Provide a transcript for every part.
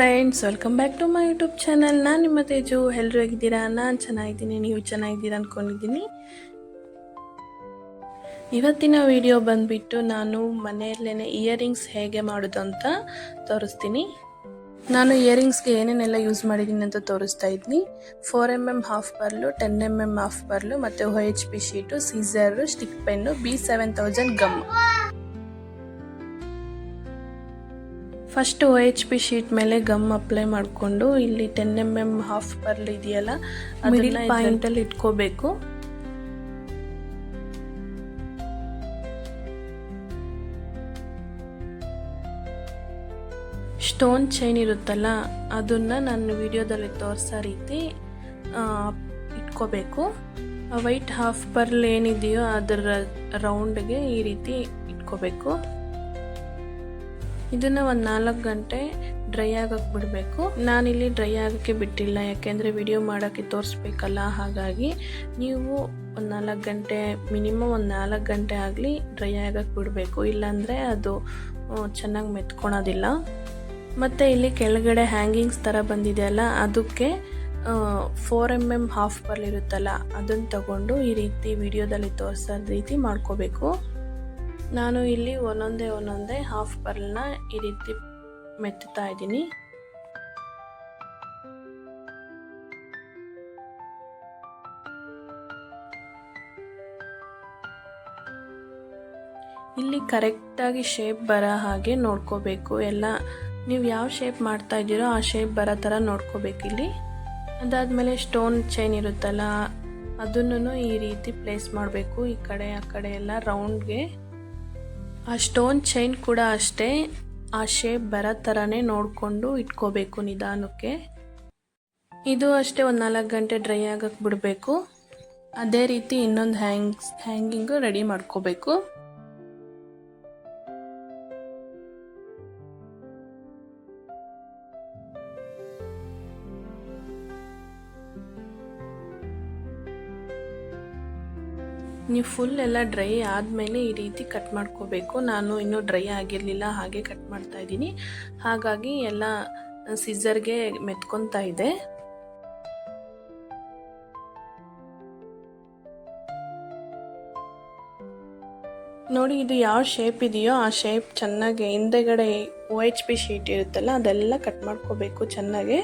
Friends, welcome back to my YouTube channel. ನಾನು ನಿಮ್ಮ ತೇಜು. ಎಲ್ಲರೂ ಹೇಗಿದ್ದೀರಾ? ನಾನು ಚೆನ್ನಾಗಿದ್ದೀನಿ, ನೀವು ಚೆನ್ನಾಗಿದ್ದೀರಾ ಅಂದ್ಕೊಂಡಿದ್ದೀನಿ. ಇವತ್ತಿನ ವಿಡಿಯೋ ಬಂದುಬಿಟ್ಟು ನಾನು ಮನೆಯಲ್ಲೇ ಇಯರಿಂಗ್ಸ್ ಹೇಗೆ ಮಾಡೋದು ಅಂತ ತೋರಿಸ್ತೀನಿ. ನಾನು ಇಯರಿಂಗ್ಸ್ಗೆ ಏನೇನೆಲ್ಲ ಯೂಸ್ ಮಾಡಿದ್ದೀನಿ ಅಂತ ತೋರಿಸ್ತಾ ಇದ್ದೀನಿ. 4mm half pearl, 10mm half pearl, ಮತ್ತು OHP sheet, scissor, stick pen, B7000 gum. First OHP sheet ಮೇಲೆ ಗಮ್ ಅಪ್ಲೈ ಮಾಡಿಕೊಂಡು ಇಲ್ಲಿ 10mm ಹಾಫ್ ಪರ್ಲ್ ಇದೆಯಲ್ಲ ಅದನ್ನ ಪಾಯಿಂಟಲ್ಲಿ ಇಟ್ಕೋಬೇಕು. ಸ್ಟೋನ್ ಚೈನ್ ಇರುತ್ತಲ್ಲ ಅದನ್ನ ನಾನು ವಿಡಿಯೋದಲ್ಲಿ ತೋರಿಸೋ ರೀತಿ ಇಟ್ಕೋಬೇಕು. ವೈಟ್ ಹಾಫ್ ಪರ್ಲ್ ಏನಿದೆಯೋ ಅದರ ರೌಂಡ್ಗೆ ಈ ರೀತಿ ಇಟ್ಕೋಬೇಕು. ಇದನ್ನು ಒಂದು 4 ಗಂಟೆ ಡ್ರೈ ಆಗಕ್ಕೆ ಬಿಡಬೇಕು. ನಾನಿಲ್ಲಿ ಡ್ರೈ ಆಗೋಕ್ಕೆ ಬಿಟ್ಟಿಲ್ಲ, ಯಾಕೆಂದರೆ ವಿಡಿಯೋ ಮಾಡೋಕ್ಕೆ ತೋರಿಸ್ಬೇಕಲ್ಲ. ಹಾಗಾಗಿ ನೀವು ಒಂದು 4 ಗಂಟೆ, ಮಿನಿಮಮ್ ಒಂದು 4 ಗಂಟೆ ಆಗಲಿ ಡ್ರೈ ಆಗಕ್ಕೆ ಬಿಡಬೇಕು, ಇಲ್ಲಾಂದರೆ ಅದು ಚೆನ್ನಾಗಿ ಮೆತ್ಕೊಳೋದಿಲ್ಲ. ಮತ್ತು ಇಲ್ಲಿ ಕೆಳಗಡೆ ಹ್ಯಾಂಗಿಂಗ್ಸ್ ಥರ ಬಂದಿದೆಯಲ್ಲ, ಅದಕ್ಕೆ 4mm ಹಾಫ್ ಪರ್ಲ್ ಇರುತ್ತಲ್ಲ ಅದನ್ನು ತಗೊಂಡು ಈ ರೀತಿ ವಿಡಿಯೋದಲ್ಲಿ ತೋರಿಸೋ ರೀತಿ ಮಾಡ್ಕೋಬೇಕು. ನಾನು ಇಲ್ಲಿ ಒಂದೊಂದೇ ಹಾಫ್ ಪರ್ಲ್ನ ಈ ರೀತಿ ಮೆತ್ತುತ್ತಾ ಇದ್ದೀನಿ. ಇಲ್ಲಿ ಕರೆಕ್ಟಾಗಿ ಶೇಪ್ ಬರೋ ಹಾಗೆ ನೋಡ್ಕೋಬೇಕು. ಎಲ್ಲ ನೀವು ಯಾವ ಶೇಪ್ ಮಾಡ್ತಾ ಇದ್ದೀರೋ ಆ ಶೇಪ್ ಬರೋ ಥರ ನೋಡ್ಕೋಬೇಕು. ಇಲ್ಲಿ ಅದಾದಮೇಲೆ ಸ್ಟೋನ್ ಚೈನ್ ಇರುತ್ತಲ್ಲ ಅದನ್ನು ಈ ರೀತಿ ಪ್ಲೇಸ್ ಮಾಡಬೇಕು. ಈ ಕಡೆ ಆ ಕಡೆ ಎಲ್ಲ ರೌಂಡ್ಗೆ. ಆ ಸ್ಟೋನ್ ಚೈನ್ ಕೂಡ ಅಷ್ಟೇ ಆ ಶೇಪ್ ಬರೋ ಥರನೇ ನೋಡಿಕೊಂಡು ಇಟ್ಕೋಬೇಕು ನಿಧಾನಕ್ಕೆ. ಇದು ಅಷ್ಟೇ ಒಂದು 4 ಗಂಟೆ ಡ್ರೈ ಆಗಕ್ಕೆ ಬಿಡಬೇಕು. ಅದೇ ರೀತಿ ಇನ್ನೊಂದು ಹ್ಯಾಂಗಿಂಗು ರೆಡಿ ಮಾಡ್ಕೋಬೇಕು. ನೀವು ಫುಲ್ ಎಲ್ಲ ಡ್ರೈ ಆದಮೇಲೆ ಈ ರೀತಿ ಕಟ್ ಮಾಡ್ಕೋಬೇಕು. ನಾನು ಇನ್ನೂ ಡ್ರೈ ಆಗಿರಲಿಲ್ಲ, ಹಾಗೆ ಕಟ್ ಮಾಡ್ತಾ ಇದ್ದೀನಿ. ಹಾಗಾಗಿ ಎಲ್ಲ ಸಿಸರ್ಗೆ ಮೆತ್ಕೊತಾ ಇದೆ. ನೋಡಿ, ಇದು ಯಾವ ಶೇಪ್ ಇದೆಯೋ ಆ ಶೇಪ್ ಚೆನ್ನಾಗಿ ಹಿಂದೆಗಡೆ OHP ಶೀಟ್ ಇರುತ್ತಲ್ಲ ಅದೆಲ್ಲ ಕಟ್ ಮಾಡ್ಕೋಬೇಕು ಚೆನ್ನಾಗಿ.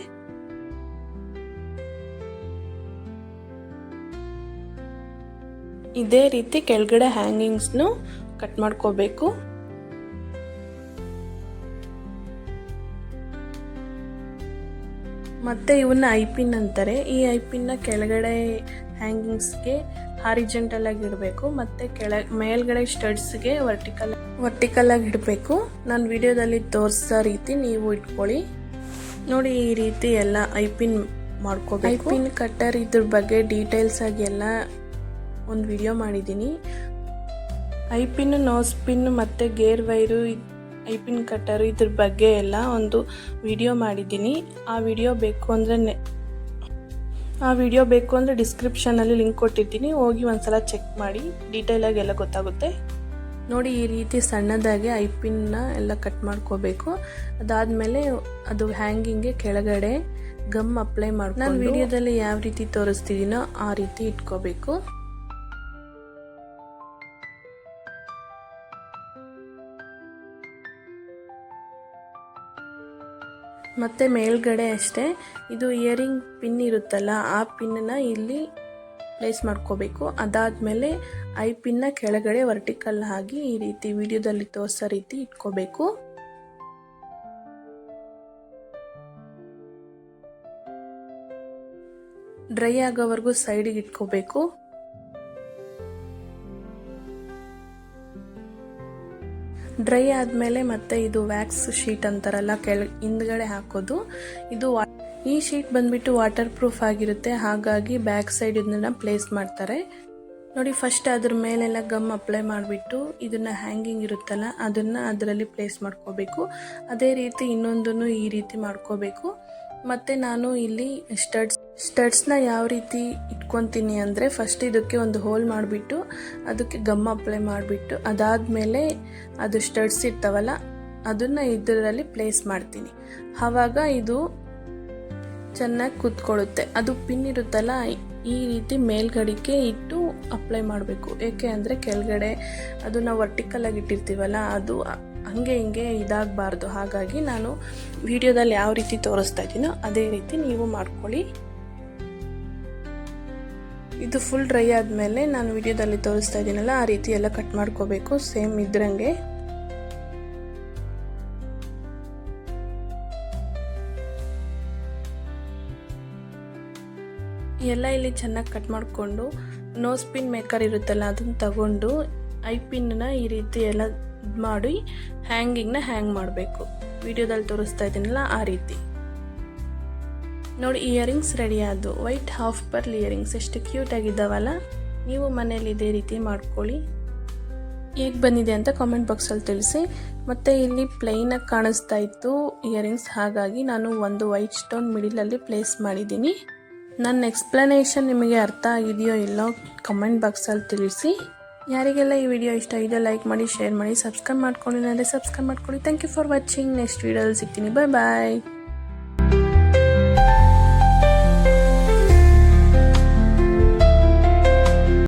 ಇದೇ ರೀತಿ ಕೆಳಗಡೆ ಹ್ಯಾಂಗಿಂಗ್ಸ್ನು ಕಟ್ ಮಾಡ್ಕೋಬೇಕು. ಮತ್ತೆ ಇವನ್ನ ಐಪಿನ್ ಅಂತಾರೆ. ಈ ಐಪಿನ್ನ ಕೆಳಗಡೆ ಹ್ಯಾಂಗಿಂಗ್ಸ್ಗೆ ಹಾರಿಜೆಂಟಲ್ ಆಗಿ ಇಡಬೇಕು, ಮತ್ತೆ ಮೇಲ್ಗಡೆ ಸ್ಟಡ್ಸ್ಗೆ ವರ್ಟಿಕಲ್ ಆಗಿ ಇಡಬೇಕು. ನಾನು ವಿಡಿಯೋದಲ್ಲಿ ತೋರಿಸೋ ರೀತಿ ನೀವು ಇಟ್ಕೊಳ್ಳಿ. ನೋಡಿ, ಈ ರೀತಿ ಎಲ್ಲ ಐಪಿನ್ ಮಾಡ್ಕೋಬೇಕು. ಐಪಿನ್ ಕಟ್ಟರ್ ಇದ್ರ ಬಗ್ಗೆ ಡೀಟೇಲ್ಸ್ ಆಗಿ ಎಲ್ಲ ಒಂದು ವಿಡಿಯೋ ಮಾಡಿದ್ದೀನಿ. ಐಪಿನ್, ನೋಸ್ ಪಿನ್ ಮತ್ತು ಗೇರ್ ವೈರು, ಐಪಿನ್ ಕಟ್ಟರು ಇದ್ರ ಬಗ್ಗೆ ಎಲ್ಲ ಒಂದು ವಿಡಿಯೋ ಮಾಡಿದ್ದೀನಿ. ಆ ವಿಡಿಯೋ ಬೇಕು ಅಂದರೆ ಡಿಸ್ಕ್ರಿಪ್ಷನಲ್ಲಿ ಲಿಂಕ್ ಕೊಟ್ಟಿರ್ತೀನಿ, ಹೋಗಿ ಒಂದ್ಸಲ ಚೆಕ್ ಮಾಡಿ. ಡೀಟೇಲಾಗಿ ಎಲ್ಲ ಗೊತ್ತಾಗುತ್ತೆ. ನೋಡಿ, ಈ ರೀತಿ ಸಣ್ಣದಾಗಿ ಐಪಿನ್ನ ಎಲ್ಲ ಕಟ್ ಮಾಡ್ಕೋಬೇಕು. ಅದಾದಮೇಲೆ ಅದು ಹ್ಯಾಂಗಿಂಗ್ಗೆ ಕೆಳಗಡೆ ಗಮ್ ಅಪ್ಲೈ ಮಾಡ್ಕೊಂಡು ನಾನು ವಿಡಿಯೋದಲ್ಲಿ ಯಾವ ರೀತಿ ತೋರಿಸ್ತಿದ್ದೀನೋ ಆ ರೀತಿ ಇಟ್ಕೋಬೇಕು. ಮತ್ತು ಮೇಲ್ಗಡೆ ಅಷ್ಟೇ ಇದು ಇಯರಿಂಗ್ ಪಿನ್ ಇರುತ್ತಲ್ಲ ಆ ಪಿನ್ನ ಇಲ್ಲಿ ಪ್ಲೇಸ್ ಮಾಡ್ಕೋಬೇಕು. ಅದಾದಮೇಲೆ ಐ ಪಿನ್ನ ಕೆಳಗಡೆ ವರ್ಟಿಕಲ್ ಆಗಿ ಈ ರೀತಿ ವಿಡಿಯೋದಲ್ಲಿ ತೋರಿಸೋ ರೀತಿ ಇಟ್ಕೋಬೇಕು. ಡ್ರೈ ಆಗೋವರೆಗೂ ಸೈಡಿಗೆ ಇಟ್ಕೋಬೇಕು. ಡ್ರೈ ಆದಮೇಲೆ ಮತ್ತೆ ಇದು ವ್ಯಾಕ್ಸ್ ಶೀಟ್ ಅಂತಾರಲ್ಲ ಹಿಂದ್ಗಡೆ ಹಾಕೋದು. ಈ ಶೀಟ್ ಬಂದ್ಬಿಟ್ಟು ವಾಟರ್ ಪ್ರೂಫ್ ಆಗಿರುತ್ತೆ, ಹಾಗಾಗಿ ಬ್ಯಾಕ್ ಸೈಡ್ ಇದನ್ನ ಪ್ಲೇಸ್ ಮಾಡ್ತಾರೆ. ನೋಡಿ, ಫಸ್ಟ್ ಅದ್ರ ಮೇಲೆಲ್ಲ ಗಮ್ ಅಪ್ಲೈ ಮಾಡಿಬಿಟ್ಟು ಇದನ್ನ ಹ್ಯಾಂಗಿಂಗ್ ಇರುತ್ತಲ್ಲ ಅದನ್ನ ಅದರಲ್ಲಿ ಪ್ಲೇಸ್ ಮಾಡ್ಕೋಬೇಕು. ಅದೇ ರೀತಿ ಇನ್ನೊಂದನ್ನು ಈ ರೀತಿ ಮಾಡ್ಕೋಬೇಕು. ಮತ್ತು ನಾನು ಇಲ್ಲಿ ಸ್ಟಡ್ಸ್ನ ಯಾವ ರೀತಿ ಇಟ್ಕೊತೀನಿ ಅಂದರೆ, ಫಸ್ಟ್ ಇದಕ್ಕೆ ಒಂದು ಹೋಲ್ ಮಾಡಿಬಿಟ್ಟು ಅದಕ್ಕೆ ಗಮ್ ಅಪ್ಲೈ ಮಾಡಿಬಿಟ್ಟು ಅದಾದಮೇಲೆ ಅದು ಸ್ಟಡ್ಸ್ ಇರ್ತಾವಲ್ಲ ಅದನ್ನು ಇದರಲ್ಲಿ ಪ್ಲೇಸ್ ಮಾಡ್ತೀನಿ. ಆವಾಗ ಇದು ಚೆನ್ನಾಗಿ ಕೂತ್ಕೊಳ್ಳುತ್ತೆ. ಅದು ಪಿನ್ ಇರುತ್ತಲ್ಲ, ಈ ರೀತಿ ಮೇಲ್ಗಡೆಗೆ ಇಟ್ಟು ಅಪ್ಲೈ ಮಾಡಬೇಕು. ಏಕೆ ಅಂದರೆ ಕೆಳಗಡೆ ಅದು ನಾವು ವರ್ಟಿಕಲಾಗಿ ಇಟ್ಟಿರ್ತೀವಲ್ಲ, ಅದು ಹಂಗೆ ಹಿಂಗೆ ಇದಾಗಬಾರ್ದು. ಹಾಗಾಗಿ ನಾನು ವಿಡಿಯೋದಲ್ಲಿ ಯಾವ ರೀತಿ ತೋರಿಸ್ತಾ ಇದ್ದೀನೋ ಅದೇ ರೀತಿ ನೀವು ಮಾಡ್ಕೊಳ್ಳಿ. ಇದು ಫುಲ್ ಡ್ರೈ ಆದಮೇಲೆ ನಾನು ವಿಡಿಯೋದಲ್ಲಿ ತೋರಿಸ್ತಾ ಇದ್ದೀನಲ್ಲ ಆ ರೀತಿ ಎಲ್ಲ ಕಟ್ ಮಾಡ್ಕೋಬೇಕು, ಸೇಮ್ ಇದ್ರಂಗೆ. ಎಲ್ಲ ಇಲ್ಲಿ ಚೆನ್ನಾಗಿ ಕಟ್ ಮಾಡಿಕೊಂಡು ನೋಸ್ ಪಿನ್ ಮೇಕರ್ ಇರುತ್ತಲ್ಲ ಅದನ್ನು ತಗೊಂಡು ಐ ಪಿನ್ನ ಈ ರೀತಿ ಎಲ್ಲ ಮಾಡಿ ಹ್ಯಾಂಗಿಂಗ್ನ ಹ್ಯಾಂಗ್ ಮಾಡಬೇಕು. ವಿಡಿಯೋದಲ್ಲಿ ತೋರಿಸ್ತಾ ಇದ್ದೀನಲ್ಲ ಆ ರೀತಿ. ನೋಡಿ, ಇಯರಿಂಗ್ಸ್ ರೆಡಿ ಆದವು. ವೈಟ್ ಹಾಫ್ ಪರ್ಲ್ ಇಯರಿಂಗ್ಸ್ ಎಷ್ಟು ಕ್ಯೂಟ್ ಆಗಿದ್ದಾವಲ್ಲ. ನೀವು ಮನೇಲಿ ಇದೇ ರೀತಿ ಮಾಡ್ಕೊಳ್ಳಿ. ಹೇಗೆ ಬಂದಿದೆ ಅಂತ ಕಾಮೆಂಟ್ ಬಾಕ್ಸಲ್ಲಿ ತಿಳಿಸಿ. ಮತ್ತು ಇಲ್ಲಿ ಪ್ಲೈನಾಗಿ ಕಾಣಿಸ್ತಾ ಇತ್ತು ಇಯರಿಂಗ್ಸ್, ಹಾಗಾಗಿ ನಾನು ಒಂದು ವೈಟ್ ಸ್ಟೋನ್ ಮಿಡಿಲಲ್ಲಿ ಪ್ಲೇಸ್ ಮಾಡಿದ್ದೀನಿ. ನನ್ನ ಎಕ್ಸ್ಪ್ಲನೇಷನ್ ನಿಮಗೆ ಅರ್ಥ ಆಗಿದೆಯೋ ಇಲ್ಲೋ ಕಮೆಂಟ್ ಬಾಕ್ಸಲ್ಲಿ ತಿಳಿಸಿ. ಯಾರಿಗೆಲ್ಲ ಈ ವಿಡಿಯೋ ಇಷ್ಟ ಇದೆಯೋ ಲೈಕ್ ಮಾಡಿ, ಶೇರ್ ಮಾಡಿ, ಸಬ್ಸ್ಕ್ರೈಬ್ ಮಾಡ್ಕೊಂಡಿಲ್ಲ ಅಂದರೆ ಸಬ್ಸ್ಕ್ರೈಬ್ ಮಾಡ್ಕೊಳ್ಳಿ. Thank you for watching. Next ವಿಡಿಯೋದಲ್ಲಿ ಸಿಗ್ತೀನಿ. ಬಾಯ್ ಬಾಯ್.